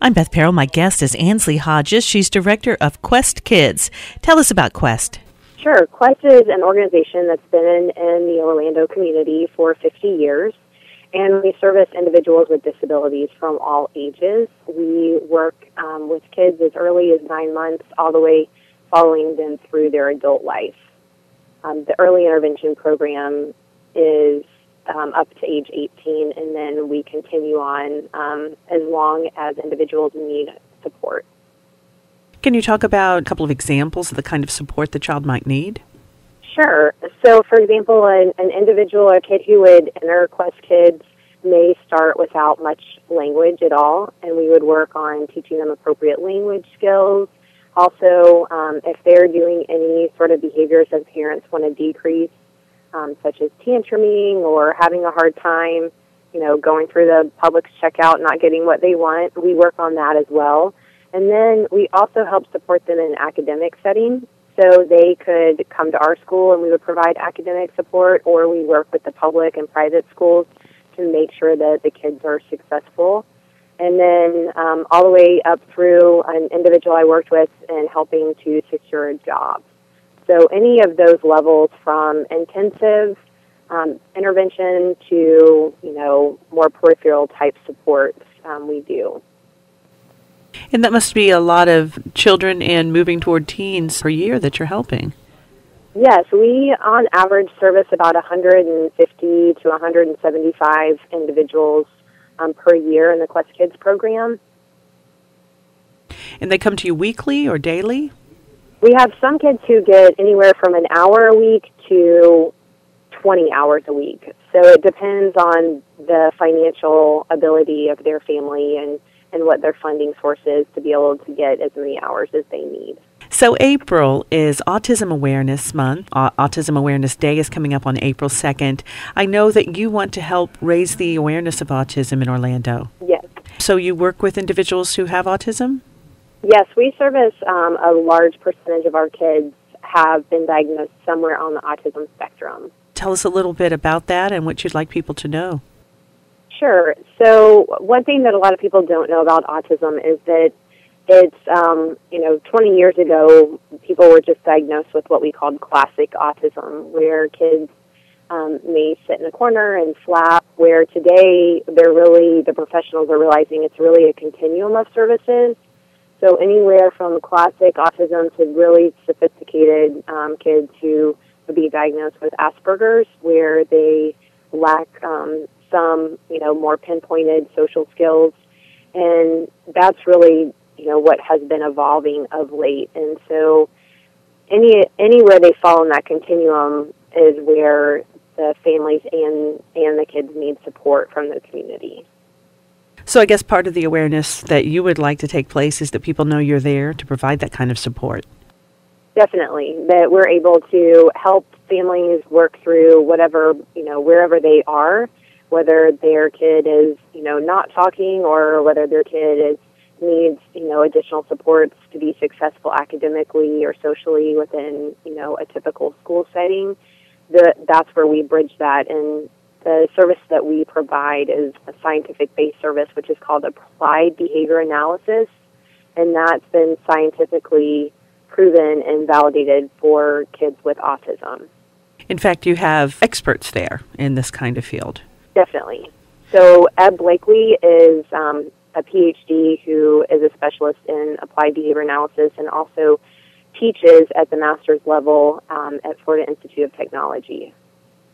I'm Beth Perrell. My guest is Ansley Hodges. She's director of Quest Kids. Tell us about Quest. Sure. Quest is an organization that's been in the Orlando community for 50 years, and we service individuals with disabilities from all ages. We work with kids as early as 9 months all the way following them through their adult life. The early intervention program is up to age 18, and then we continue on as long as individuals need support. Can you talk about a couple of examples of the kind of support the child might need? Sure. So, for example, an individual or kid who would enter Quest Kids may start without much language at all, and we would work on teaching them appropriate language skills. Also, if they're doing any sort of behaviors that parents want to decrease, such as tantruming or having a hard time, going through the Publix checkout, not getting what they want, we work on that as well. And then we also help support them in an academic setting. So they could come to our school and we would provide academic support, or we work with the public and private schools to make sure that the kids are successful. And then all the way up through an individual I worked with in helping to secure a job. So any of those levels, from intensive intervention to, more peripheral type supports, we do. And that must be a lot of children and moving toward teens per year that you're helping. Yes, we on average service about 150 to 175 individuals per year in the Quest Kids program. And they come to you weekly or daily? We have some kids who get anywhere from an hour a week to 20 hours a week. So it depends on the financial ability of their family and what their funding source is to be able to get as many hours as they need. So April is Autism Awareness Month. Autism Awareness Day is coming up on April 2nd. I know that you want to help raise the awareness of autism in Orlando. Yes. So you work with individuals who have autism? Yes, we service a large percentage of our kids have been diagnosed somewhere on the autism spectrum. Tell us a little bit about that and what you'd like people to know. Sure. So one thing that a lot of people don't know about autism is that it's, 20 years ago, people were just diagnosed with what we called classic autism, where kids may sit in a corner and flap, where today the professionals are realizing it's really a continuum of services. So anywhere from classic autism to really sophisticated kids who would be diagnosed with Asperger's, where they lack some, more pinpointed social skills. And that's really, what has been evolving of late. And so anywhere they fall in that continuum is where the families and the kids need support from the community. So I guess part of the awareness that you would like to take place is that people know you're there to provide that kind of support. Definitely, that we're able to help families work through whatever, wherever they are, whether their kid is, not talking or whether their kid needs, additional supports to be successful academically or socially within, a typical school setting. That's where we bridge that. And the service that we provide is a scientific-based service, which is called applied behavior analysis, and that's been scientifically proven and validated for kids with autism. In fact, you have experts there in this kind of field. Definitely. So Ed Blakely is a PhD who is a specialist in applied behavior analysis and also teaches at the master's level at Florida Institute of Technology.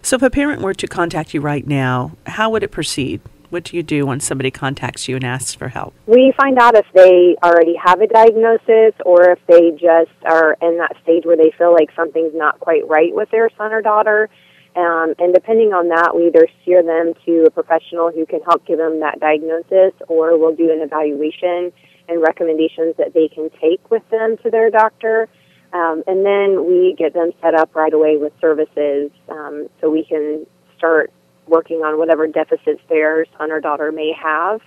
So if a parent were to contact you right now, how would it proceed? What do you do when somebody contacts you and asks for help? We find out if they already have a diagnosis or if they just are in that stage where they feel like something's not quite right with their son or daughter. And depending on that, we either steer them to a professional who can help give them that diagnosis, or we'll do an evaluation and recommendations that they can take with them to their doctor. And then we get them set up right away with services so we can start working on whatever deficits their son or daughter may have,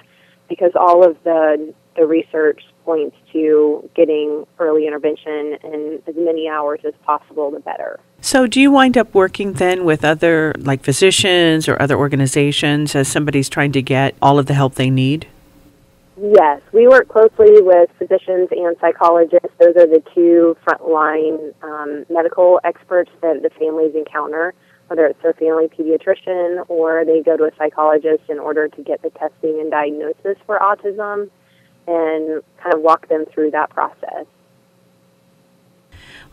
because all of the research points to getting early intervention in as many hours as possible, the better. So do you wind up working then with other, like physicians or other organizations as somebody's trying to get all of the help they need? Yes, we work closely with physicians and psychologists. Those are the two frontline medical experts that the families encounter, whether it's their family pediatrician or they go to a psychologist in order to get the testing and diagnosis for autism and kind of walk them through that process.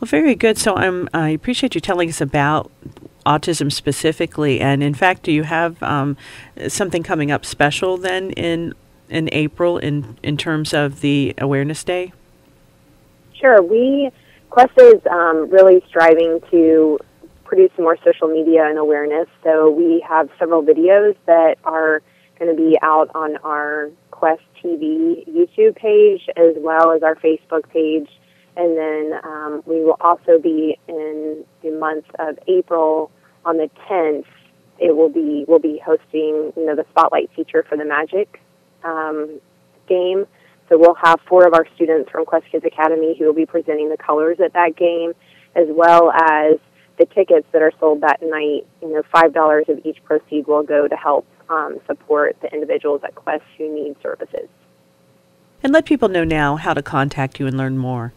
Well, very good. So I appreciate you telling us about autism specifically. And in fact, do you have something coming up special then in April in terms of the Awareness Day? Sure. Quest is really striving to produce more social media and awareness. So we have several videos that are going to be out on our Quest TV YouTube page as well as our Facebook page. And then we will also be in the month of April on the 10th. We'll be hosting the spotlight feature for the Magic game. So we'll have 4 of our students from Quest Kids Academy who will be presenting the colors at that game, as well as the tickets that are sold that night. $5 of each proceed will go to help support the individuals at Quest who need services. And let people know now how to contact you and learn more.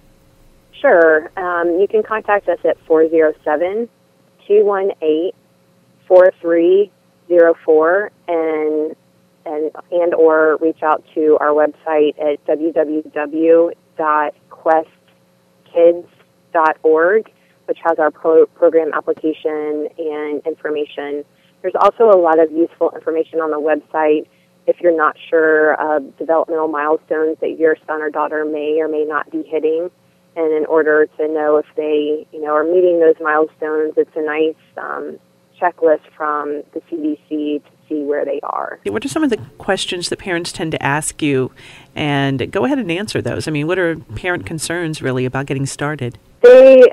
Sure. You can contact us at 407-218-4304 and or reach out to our website at www.questkids.org, which has our program application and information. There's also a lot of useful information on the website if you're not sure of developmental milestones that your son or daughter may or may not be hitting. And in order to know if they, are meeting those milestones, it's a nice checklist from the CDC to see where they are. What are some of the questions that parents tend to ask you? And go ahead and answer those. I mean, what are parent concerns really about getting started? A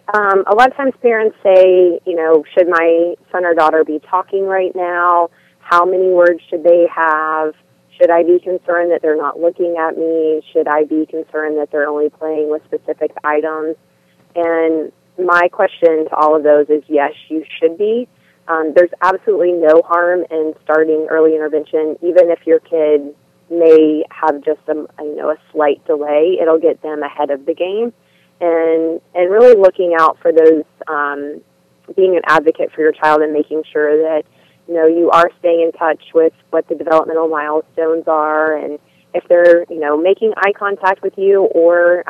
lot of times parents say, should my son or daughter be talking right now? How many words should they have? Should I be concerned that they're not looking at me? Should I be concerned that they're only playing with specific items? And my question to all of those is yes, you should be. There's absolutely no harm in starting early intervention, even if your kid may have just a slight delay. It'll get them ahead of the game. And really looking out for those, being an advocate for your child and making sure that you are staying in touch with what the developmental milestones are, and if they're, making eye contact with you, or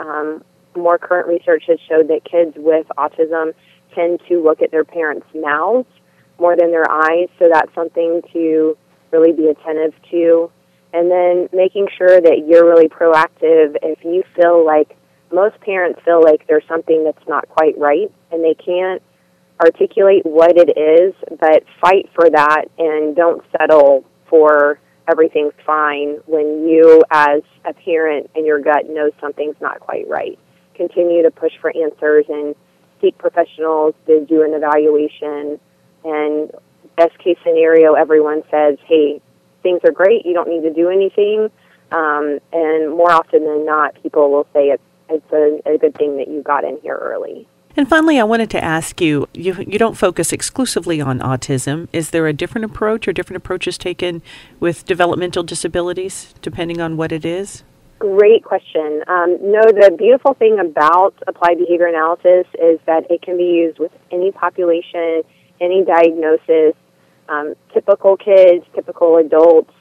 more current research has showed that kids with autism tend to look at their parents' mouths more than their eyes, so that's something to really be attentive to. And then making sure that you're really proactive if you feel like, most parents feel like there's something that's not quite right, and they can't articulate what it is, but fight for that and don't settle for everything's fine when you as a parent in your gut know something's not quite right. Continue to push for answers and seek professionals to do an evaluation. And best case scenario, everyone says, hey, things are great, you don't need to do anything. And more often than not, people will say it's a good thing that you got in here early. And finally, I wanted to ask you, you don't focus exclusively on autism. Is there a different approach or different approaches taken with developmental disabilities, depending on what it is? Great question. No, the beautiful thing about applied behavior analysis is that it can be used with any population, any diagnosis, typical kids, typical adults.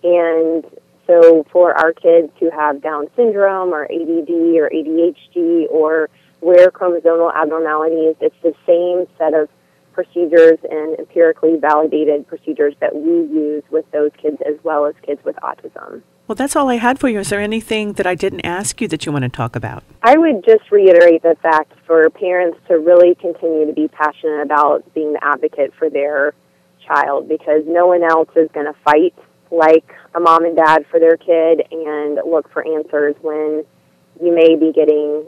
And so for our kids who have Down syndrome or ADD or ADHD or rare chromosomal abnormalities, it's the same set of procedures and empirically validated procedures that we use with those kids as well as kids with autism. Well, that's all I had for you. Is there anything that I didn't ask you that you want to talk about? I would just reiterate the fact for parents to really continue to be passionate about being the advocate for their child, because no one else is going to fight like a mom and dad for their kid and look for answers when you may be getting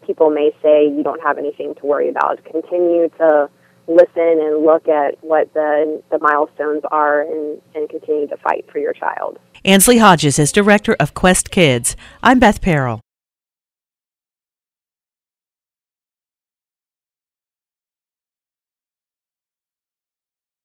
people may say you don't have anything to worry about. Continue to listen and look at what the milestones are and continue to fight for your child. Ansley Hodges is director of Quest Kids. I'm Beth Perrell.